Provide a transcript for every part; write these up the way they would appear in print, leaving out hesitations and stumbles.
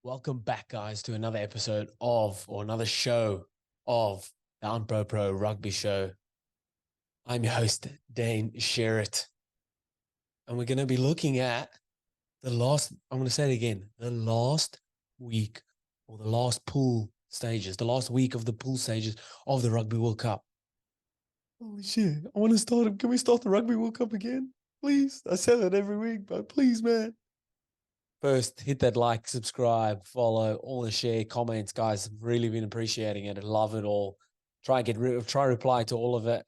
Welcome back, guys, to another episode or another show of the Pro Rugby Show. I'm your host, Dane Sherritt, and we're going to be looking at I'm going to say it again, the last week or the last pool stages, the last week of the pool stages of the Rugby World Cup. Holy shit, I want to start. Can we start the Rugby World Cup again? Please. I say that every week, but please, man. First, hit that like, subscribe, follow, all the share, comments, guys. I've really been appreciating it. I love it all. Try reply to all of it.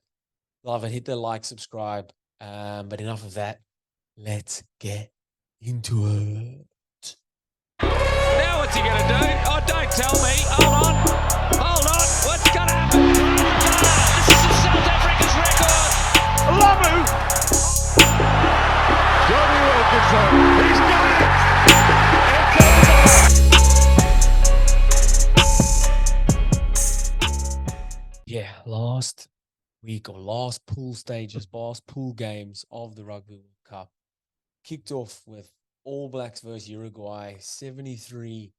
Love it. Hit the like, subscribe. But enough of that. Let's get into it. Now what's he going to do? Oh, don't tell me. Hold on. What's going to happen? This is South Africa's record. Lamu. Johnny Wilkinson. He's got it. Yeah, last week or last pool stages, last pool games of the Rugby World Cup kicked off with All Blacks versus Uruguay, 73-0.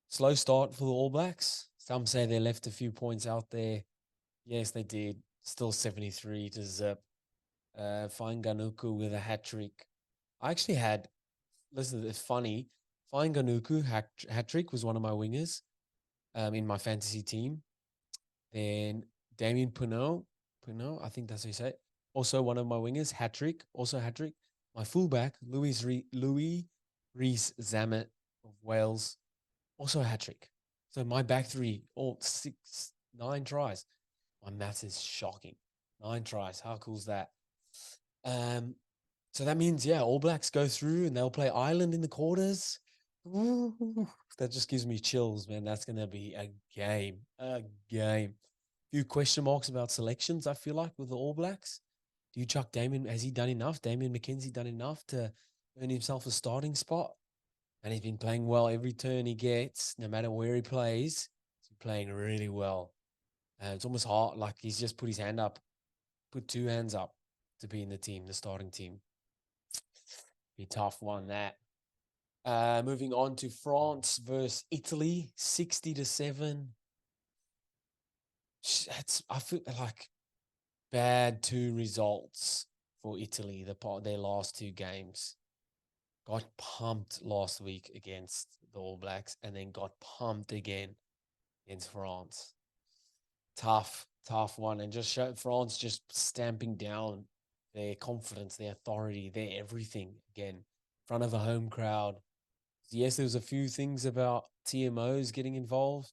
Slow start for the All Blacks. Some say they left a few points out there. Yes, they did. Still 73-0. Ganuku with a hat trick. I actually had, listen, it's funny. Ganuku hat trick was one of my wingers in my fantasy team. Then Damien Pinot, I think that's how you say it. Also one of my wingers, hat trick. My fullback, Louis Rees-Zammit of Wales, also a hat trick. So my back three, all 9 tries. My maths is shocking. 9 tries. How cool is that? So that means, All Blacks go through and they'll play Ireland in the quarters. Ooh, that just gives me chills, man. That's going to be a game. Few question marks about selections, I feel like, with the All Blacks. Do you chuck Damien? Has he done enough? Damien McKenzie done enough to earn himself a starting spot? And he's been playing well every turn he gets, no matter where he plays. He's been playing really well. It's almost hard, like he's just put 2 hands up to be in the team, the starting team. Be a tough one, that. Moving on to France versus Italy, 60-7. I feel like bad 2 results for Italy, their last 2 games. Got pumped last week against the All Blacks and then got pumped again against France. Tough one. And just showed France just stamping down their confidence, their authority, their everything again in front of a home crowd. Yes, there was a few things about TMOs getting involved.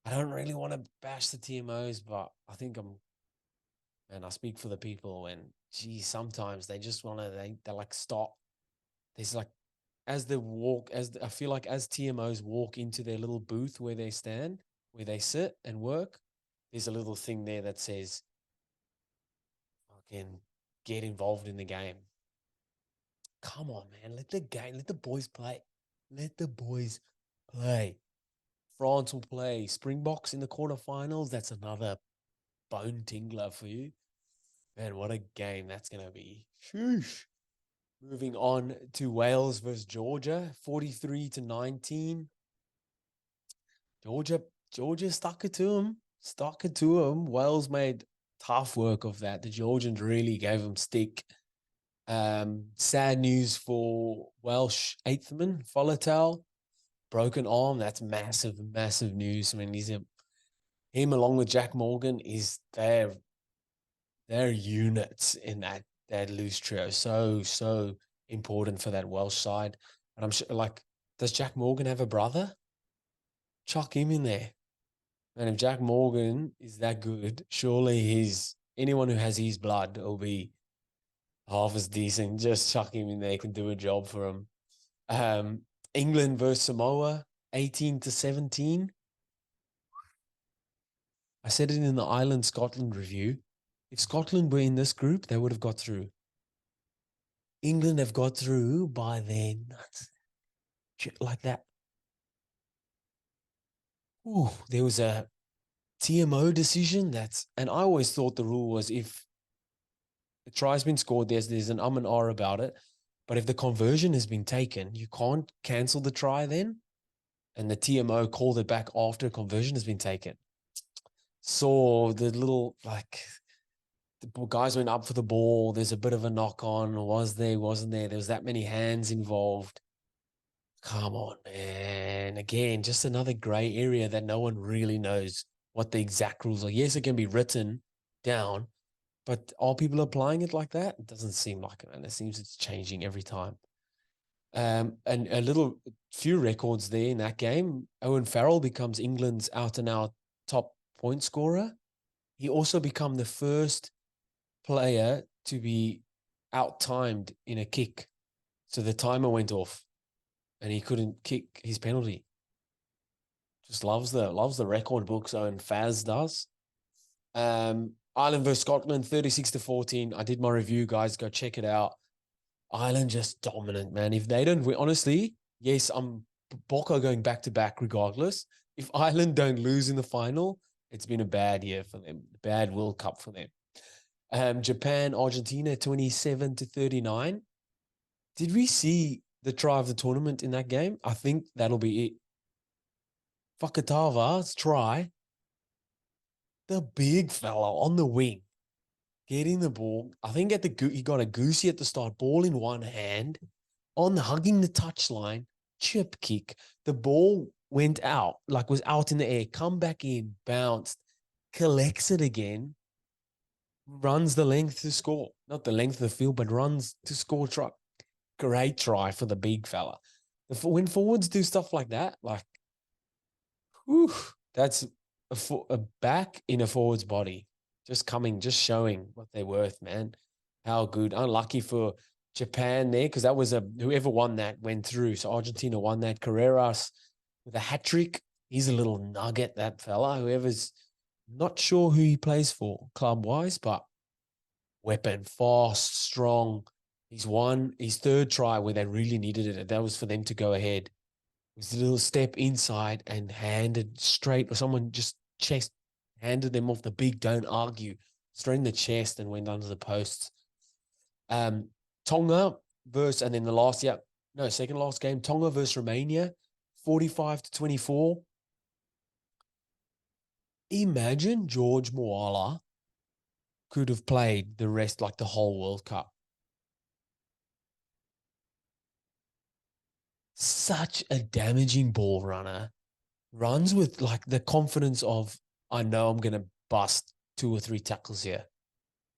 I don't really want to bash the TMOs, but I think I speak for the people, and sometimes they just want to, they like stop. There's like, I feel like as TMOs walk into their little booth where they stand, where they sit and work, there's a little thing there that says, fucking get involved in the game. Come on, man. Let the boys play. Let the boys play. France will play Springboks in the quarterfinals. That's another bone tingler for you. Man, what a game that's going to be. Sheesh. Moving on to Wales versus Georgia, 43-19. Georgia stuck it to them. Wales made tough work of that. The Georgians really gave them stick. Sad news for Welsh 8th-man, Folletel. Broken arm, that's massive news. I mean, him along with Jack Morgan is their units in that loose trio. So important for that Welsh side. And I'm sure, like, does Jack Morgan have a brother? Chuck him in there. And if Jack Morgan is that good, surely anyone who has his blood will be half as decent. Just chuck him in there, can do a job for him. England versus Samoa, 18-17. I said it in the Ireland-Scotland review. If Scotland were in this group, they would have got through. England have got through by their nuts. Like that. Ooh, there was a TMO decision and I always thought the rule was if a try's been scored, there's an and R about it. But if the conversion has been taken, you can't cancel the try then. And the TMO called it back after conversion has been taken. So the little, the guys went up for the ball. There's a bit of a knock on. Was there, wasn't there? There was that many hands involved. Come on, man. Again, just another gray area that no one really knows what the exact rules are. Yes, it can be written down, but are people applying it like that? It doesn't seem like it, man. It seems it's changing every time. And a little few records there in that game. Owen Farrell becomes England's out-and-out top point scorer. He also become the first player to be out-timed in a kick. So the timer went off and he couldn't kick his penalty. Just loves the record books. Owen Faz does. Ireland versus Scotland, 36-14. I did my review, guys. Go check it out. Ireland just dominant, man. If they don't win, honestly, yes, I'm Bocco going back to back regardless. If Ireland don't lose in the final, it's been a bad year for them. Bad World Cup for them. Japan, Argentina, 27-39. Did we see the try of the tournament in that game? I think that'll be it. Fakatava's try. The big fella on the wing, getting the ball. I think he got a goosey at the start, ball in one hand, hugging the touchline, chip kick. The ball went out, was out in the air, come back in, bounced, collects it again, runs the length to score. Not the length of the field, but runs to score try. Great try for the big fella. When forwards do stuff like that, that's a back in a forward's body. Just showing what they're worth, man. How good. Unlucky for Japan there, because that was whoever won that went through. So Argentina won that. Carreras with a hat trick. He's a little nugget, that fella. Whoever's not sure who he plays for club-wise, but weapon, fast, strong. He's won his third try where they really needed it. That was for them to go ahead. It was a little step inside and handed straight, or someone just handed them off the big, don't argue, straight in the chest and went under the posts. Tonga and then second last game, Tonga versus Romania, 45-24. Imagine George Moala could have played the rest, the whole World Cup. Such a damaging ball runner. Runs with the confidence of, I know I'm going to bust 2 or 3 tackles here.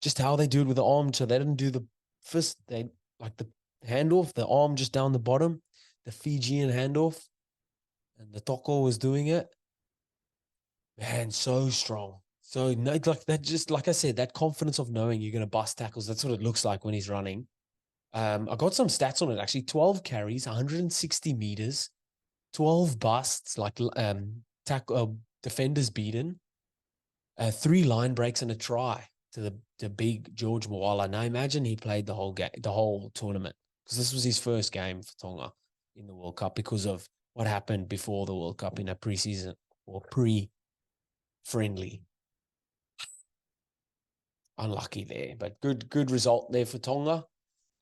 Just how they do it with the arm. So they didn't do the fist. They the handoff, the arm just down the bottom, the Fijian handoff. And the Toko was doing it. Man, so strong. So that, just like I said, that confidence of knowing you're going to bust tackles. That's what it looks like when he's running. I got some stats on it, actually. 12 carries, 160 meters, 12 busts, defenders beaten, 3 line breaks and a try to the big George Moala. Now imagine he played the whole tournament, because this was his first game for Tonga in the World Cup because of what happened before the World Cup in a preseason or pre-friendly. Unlucky there, but good result there for Tonga.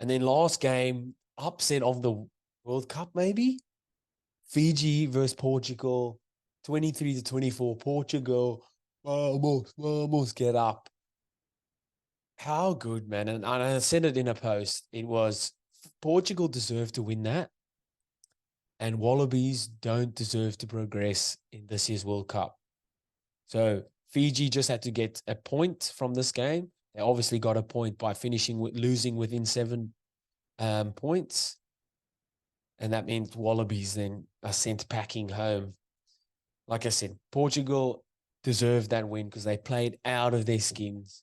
And then last game, upset of the World Cup maybe? Fiji versus Portugal, 23-24. Portugal, almost get up. How good, man. And I said it in a post. It was Portugal deserved to win that. And Wallabies don't deserve to progress in this year's World Cup. So Fiji just had to get a point from this game. They obviously got a point by losing within 7 points. And that means Wallabies then are sent packing home. Like I said, Portugal deserved that win because they played out of their skins.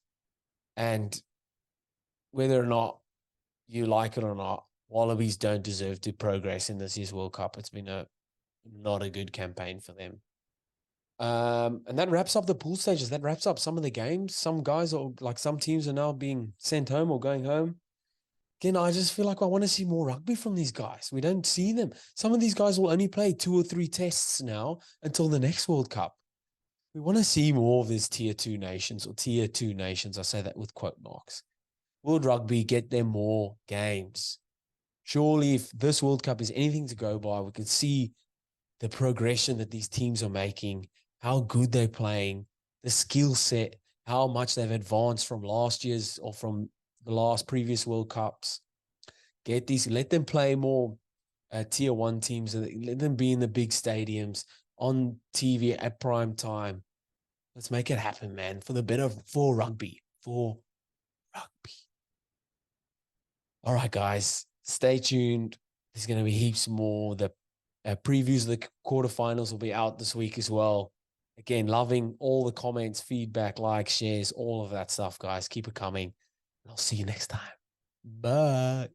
And whether or not you like it or not, Wallabies don't deserve to progress in this year's World Cup. It's been not a good campaign for them. And that wraps up the pool stages. That wraps up some of the games. Some guys some teams are now being sent home or going home. Again, I just feel like I want to see more rugby from these guys. We don't see them. Some of these guys will only play 2 or 3 tests now until the next World Cup. We want to see more of these tier 2 nations. I say that with quote marks. World Rugby, get them more games. Surely if this World Cup is anything to go by, we can see the progression that these teams are making, how good they're playing, the skill set, how much they've advanced from last year's or from the last previous World Cups. Let them play more tier one teams. Let them be in the big stadiums on TV at prime time. Let's make it happen, man, for rugby. All right, guys, stay tuned. There's going to be heaps more. The previews of the quarterfinals will be out this week as well. Again, loving all the comments, feedback, likes, shares, all of that stuff, guys. Keep it coming. I'll see you next time. Bye.